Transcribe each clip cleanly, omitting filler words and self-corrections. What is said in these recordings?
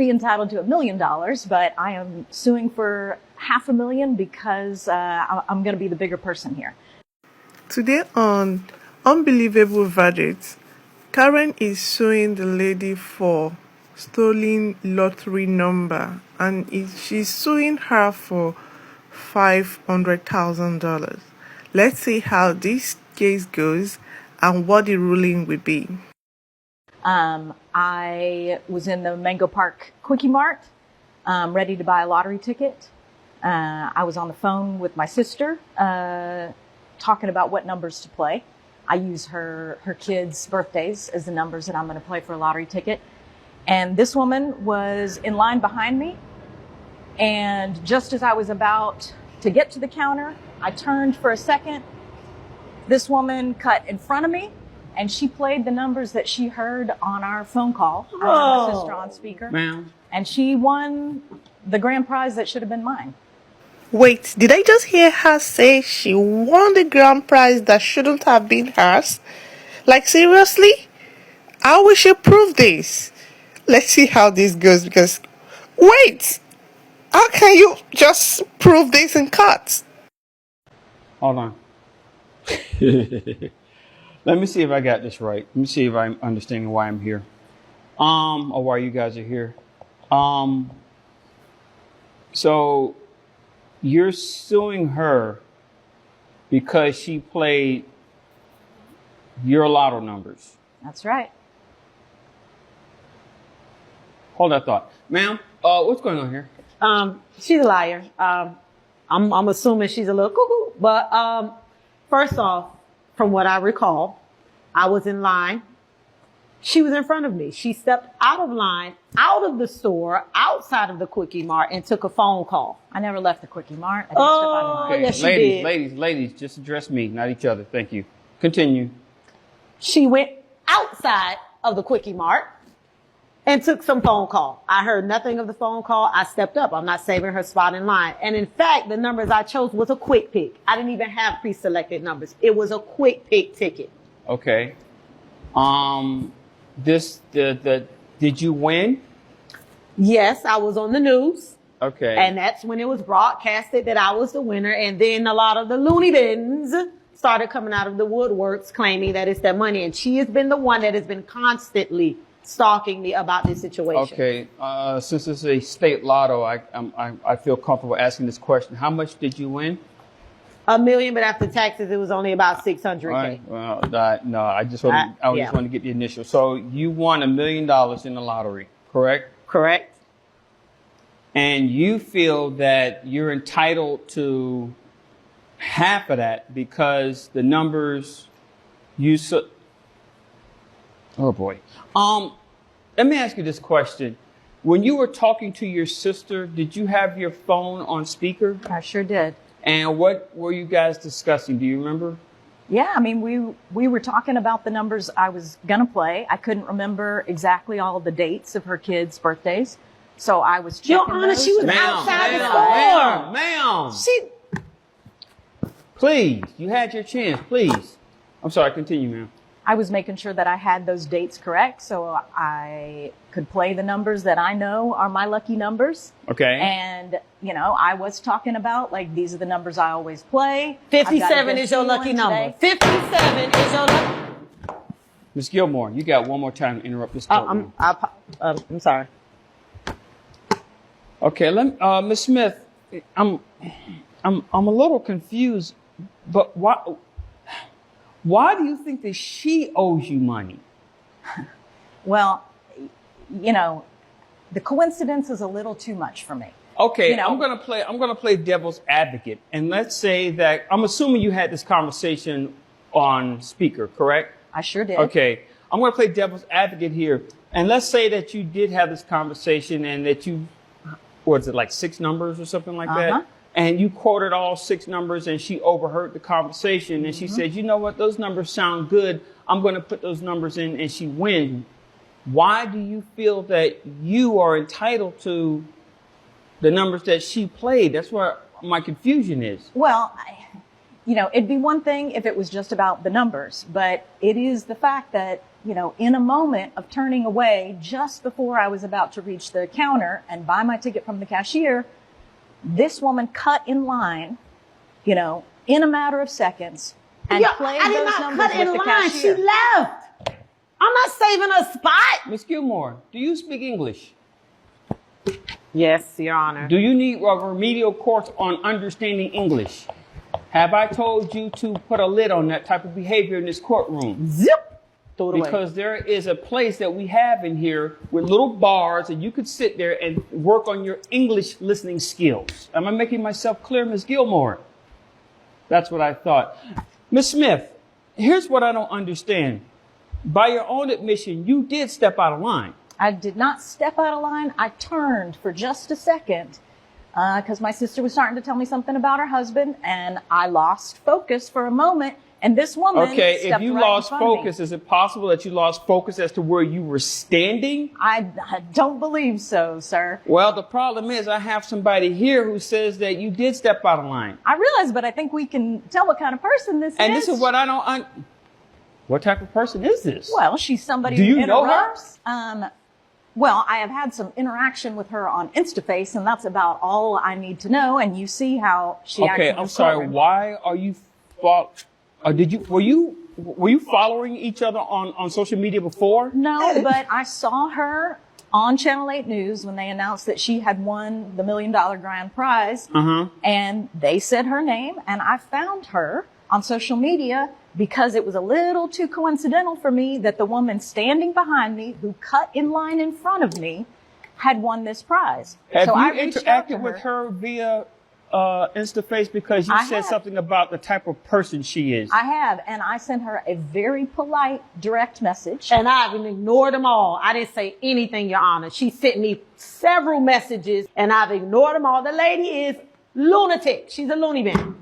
be entitled to $1 million, but I am suing for $500,000 because I'm going to be the bigger person here. Today on Unbelievable Verdict, Karen is suing the lady for stolen lottery number, and she's suing her for $500,000. Let's see how this case goes and what the ruling will be. I was in the Mango Park Quickie Mart, ready to buy a lottery ticket. I was on the phone with my sister, talking about what numbers to play. I use her kids' birthdays as the numbers that I'm going to play for a lottery ticket. And this woman was in line behind me. And just as I was about to get to the counter, I turned for a second. This woman cut in front of me, and she played the numbers that she heard on our phone call. I had my sister on speaker. Ma'am. And she won the grand prize that should have been mine. Wait, did I just hear her say she won the grand prize that shouldn't have been hers? Like, seriously? How will she prove this? Let's see how this goes, because... Wait! How can you just prove this in court? Hold on. Let me see if I got this right. Let me see if I'm understanding why I'm here. Or why you guys are here. So you're suing her because she played your lotto numbers. That's right. Hold that thought. Ma'am, what's going on here? She's a liar. I'm assuming she's a little cuckoo. But first off, from what I recall, I was in line. She was in front of me. She stepped out of line, out of the store, outside of the Quickie Mart, and took a phone call. I never left the Quickie Mart. I didn't step out of line. Okay, yes, she did. ladies, just address me, not each other. Thank you. Continue. She went outside of the Quickie Mart and took some phone call. I heard nothing of the phone call. I stepped up. I'm not saving her spot in line. And in fact, the numbers I chose was a quick pick. I didn't even have pre-selected numbers. It was a quick pick ticket. Okay. Did you win? Yes, I was on the news. Okay. And that's when it was broadcasted that I was the winner. And then a lot of the loony bins started coming out of the woodworks claiming that it's their money. And she has been the one that has been constantly stalking me about this situation. Okay. Since it's a state lotto, I feel comfortable asking this question. How much did you win? $1 million, but after taxes, it was only about $600K. Right. Well, no, I just want to get the initial. So you won $1 million in the lottery, correct? Correct. And you feel that you're entitled to half of that because the numbers you oh boy. Let me ask you this question. When you were talking to your sister, did you have your phone on speaker? I sure did. And what were you guys discussing? Do you remember? Yeah, I mean, we were talking about the numbers I was going to play. I couldn't remember exactly all the dates of her kids' birthdays. So I was checking Your Honor, those. she was outside the store. Ma'am. She... Please, you had your chance. Please. I'm sorry, continue, ma'am. I was making sure that I had those dates correct so I could play the numbers that I know are my lucky numbers. Okay. And, you know, I was talking about, like, these are the numbers I always play. 57 is your lucky number. 57 is your lucky... Ms. Gilmore, you got one more time to interrupt this courtroom. I'm sorry. Okay, Ms. Smith, I'm a little confused, but why do you think that she owes you money? Well, you know, the coincidence is a little too much for me. Okay, You know, I'm gonna play devil's advocate, and let's say that I'm assuming you had this conversation on speaker, correct? I sure did. Okay, I'm gonna play devil's advocate here, and let's say that you did have this conversation and that you, was it like 6 numbers or something like that? And you quoted all 6 numbers and she overheard the conversation and she said, you know what, those numbers sound good. I'm going to put those numbers in, and she wins. Why do you feel that you are entitled to the numbers that she played? That's where my confusion is. Well, you know, it'd be one thing if it was just about the numbers, but it is the fact that in a moment of turning away just before I was about to reach the counter and buy my ticket from the cashier, this woman cut in line, in a matter of seconds and played those numbers with the cashier. She left. I'm not saving a spot. Miss Gilmore, do you speak English? Yes, Your Honor. Do you need a remedial course on understanding English? Have I told you to put a lid on that type of behavior in this courtroom? Zip. Throw it away. Because there is a place that we have in here with little bars, and you could sit there and work on your English listening skills. Am I making myself clear, Miss Gilmore? That's what I thought. Miss Smith, here's what I don't understand. By your own admission, you did step out of line. I did not step out of line. I turned for just a second because my sister was starting to tell me something about her husband, and I lost focus for a moment. And this woman Okay, if you right lost in front of me. focus, is it possible that you lost focus as to where you were standing? I don't believe so, sir. Well, the problem is I have somebody here who says that you did step out of line. I realize, but I think we can tell what kind of person this And is. this is what I don't... What type of person is this? Well, she's somebody Do who you know her? interrupts. Well, I have had some interaction with her on InstaFace, and that's about all I need to know. And you see how she acts. Okay, I'm sorry. Why are you... Were you following each other on social media before? No, but I saw her on Channel 8 News when they announced that she had won the $1 million grand prize. And they said her name, and I found her on social media because it was a little too coincidental for me that the woman standing behind me who cut in line in front of me had won this prize. Have so you I reached out to interacted with her via InstaFace because you said something about the type of person she is? I have, and I sent her a very polite direct message. And I've ignored them all. I didn't say anything, Your Honor. She sent me several messages, and I've ignored them all. The lady is lunatic. She's a loony bin.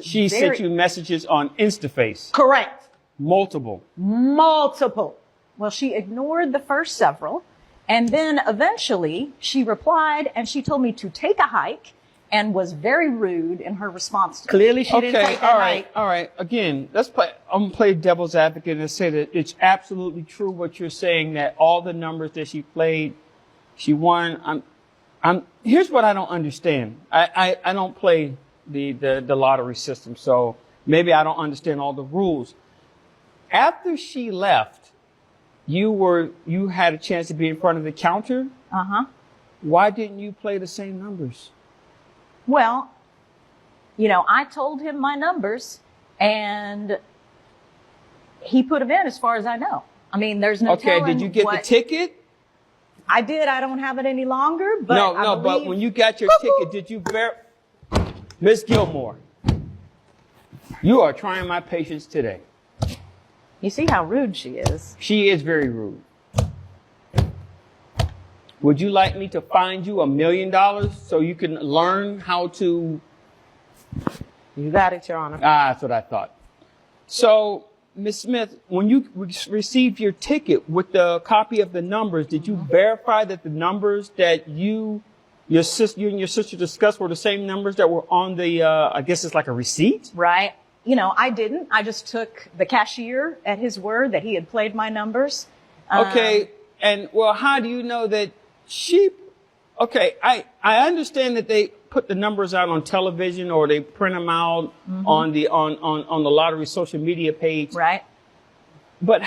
She sent you messages on InstaFace? Correct. Multiple? Multiple. Well, she ignored the first several, and then eventually she replied, and she told me to take a hike, and was very rude in her response to me. Clearly she didn't take that hike. All right. Again, I'm going to play devil's advocate and say that it's absolutely true what you're saying, that all the numbers that she played, she won. Here's what I don't understand. I don't play the lottery system, so maybe I don't understand all the rules. After she left, you had a chance to be in front of the counter. Why didn't you play the same numbers? Well, I told him my numbers, and he put them in as far as I know. I mean, there's no telling. Okay, did you get the ticket? I did. I don't have it any longer, but No, but when you got your ticket, did you Miss Gilmore, you are trying my patience today. You see how rude she is. She is very rude. Would you like me to find you $1 million so you can learn how to... You got it, Your Honor. That's what I thought. So, Ms. Smith, when you received your ticket with the copy of the numbers, did you verify that the numbers that you and your sister discussed were the same numbers that were on the, I guess it's like a receipt? Right. I didn't. I just took the cashier at his word that he had played my numbers. Okay. And, well, how do you know that okay, I understand that they put the numbers out on television or they print them out on the lottery social media page. Right. But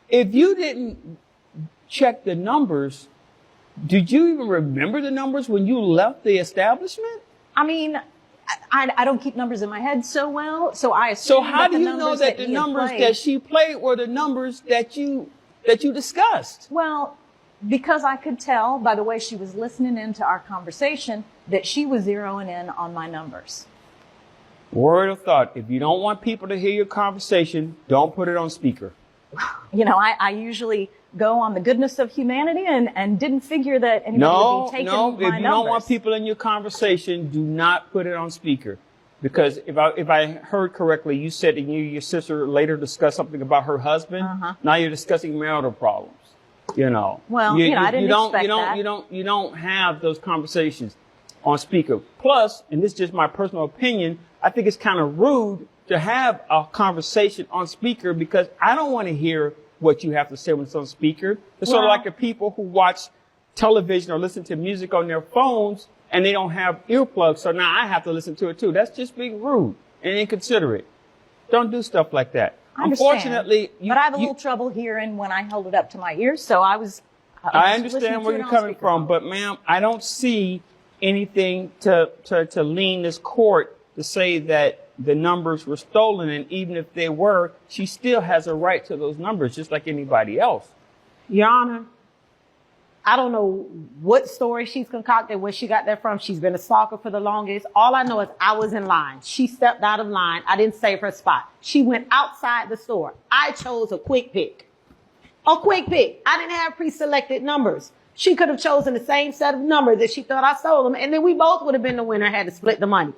if you didn't check the numbers, did you even remember the numbers when you left the establishment? I mean, I don't keep numbers in my head so well, so I assume. So how do you know that the numbers that she played were the numbers that you discussed? Well, because I could tell by the way she was listening into our conversation that she was zeroing in on my numbers. Word of thought. If you don't want people to hear your conversation, don't put it on speaker. I usually go on the goodness of humanity and didn't figure that anybody would be taking my numbers. If you don't want people in your conversation, do not put it on speaker. Because if I heard correctly, you said that you and your sister later discussed something about her husband. Now you're discussing marital problems. Well, I didn't expect that. You don't have those conversations on speaker. Plus, and this is just my personal opinion, I think it's kind of rude to have a conversation on speaker because I don't want to hear what you have to say when it's on speaker. It's sort of like the people who watch television or listen to music on their phones and they don't have earplugs. So now I have to listen to it too. That's just being rude and inconsiderate. Don't do stuff like that. I understand, Unfortunately, but I have a little trouble hearing when I held it up to my ears. So I I understand where you're coming from, but ma'am, I don't see anything to lean this court to say that the numbers were stolen. And even if they were, she still has a right to those numbers, just like anybody else. Your Honor, I don't know what story she's concocted, where she got that from. She's been a stalker for the longest. All I know is I was in line. She stepped out of line. I didn't save her spot. She went outside the store. I chose a quick pick. A quick pick. I didn't have pre-selected numbers. She could have chosen the same set of numbers that she thought I stole them, and then we both would have been the winner, had to split the money.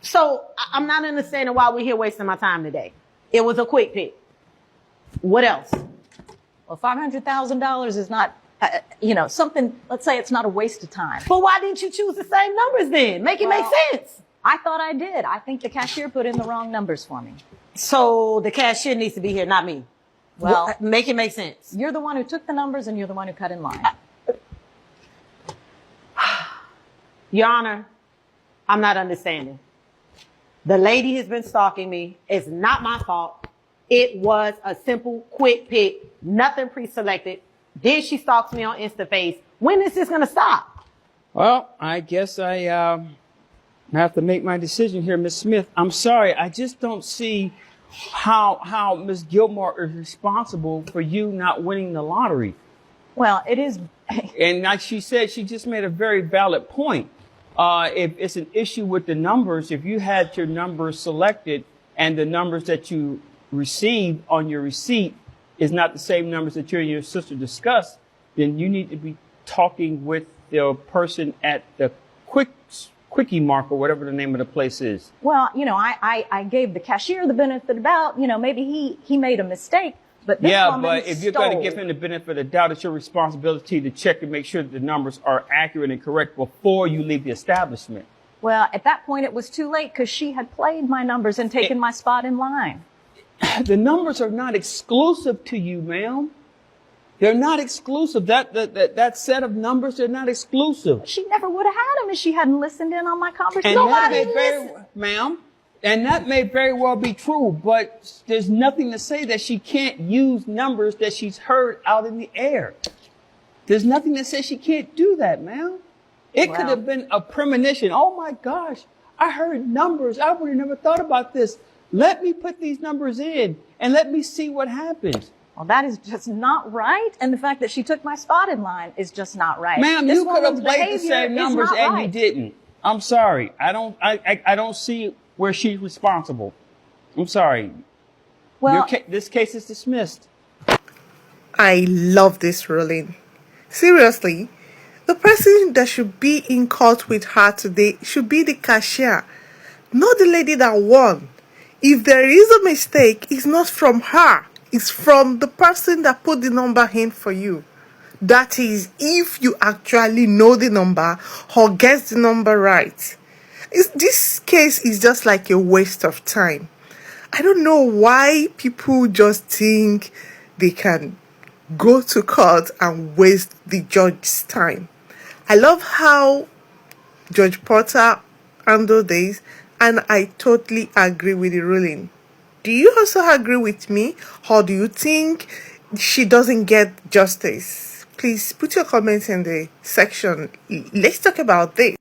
So I'm not understanding why we're here wasting my time today. It was a quick pick. What else? Well, $500,000 is not, something, let's say it's not a waste of time. But why didn't you choose the same numbers then? Make it make sense. I thought I did. I think the cashier put in the wrong numbers for me. So the cashier needs to be here, not me. Well, make it make sense. You're the one who took the numbers and you're the one who cut in line. Your Honor, I'm not understanding. The lady has been stalking me. It's not my fault. It was a simple, quick pick, nothing pre-selected. Then she stalks me on InstaFace. When is this going to stop? Well, I guess I have to make my decision here, Ms. Smith. I'm sorry. I just don't see how Ms. Gilmore is responsible for you not winning the lottery. Well, it is. And like she said, she just made a very valid point. If it's an issue with the numbers, if you had your numbers selected and the numbers that you received on your receipt is not the same numbers that you and your sister discussed, then you need to be talking with the person at the Quickie Mark or whatever the name of the place is. Well, I gave the cashier the benefit about, maybe he made a mistake. But this woman but if you're going to give him the benefit of the doubt, it's your responsibility to check and make sure that the numbers are accurate and correct before you leave the establishment. Well, at that point, it was too late because she had played my numbers and taken my spot in line. The numbers are not exclusive to you, ma'am. They're not exclusive. That set of numbers, they're not exclusive. She never would have had them if she hadn't listened in on my conversation. Ma'am. And that may very well be true, but there's nothing to say that she can't use numbers that she's heard out in the air. There's nothing that says she can't do that, ma'am. It could have been a premonition. Oh my gosh, I heard numbers. I would have never thought about this. Let me put these numbers in and let me see what happens. Well, that is just not right. And the fact that she took my spot in line is just not right. Ma'am, you could have played the same numbers and you didn't. I'm sorry. I don't see where she's responsible. I'm sorry. Well, this case is dismissed. I love this ruling. Seriously, the person that should be in court with her today should be the cashier, not the lady that won. If there is a mistake, it's not from her. It's from the person that put the number in for you. That is, if you actually know the number or guess the number right. This case is just like a waste of time. I don't know why people just think they can go to court and waste the judge's time. I love how Judge Porter handled this, and I totally agree with the ruling. Do you also agree with me, or do you think she doesn't get justice? Please put your comments in the section. Let's talk about this.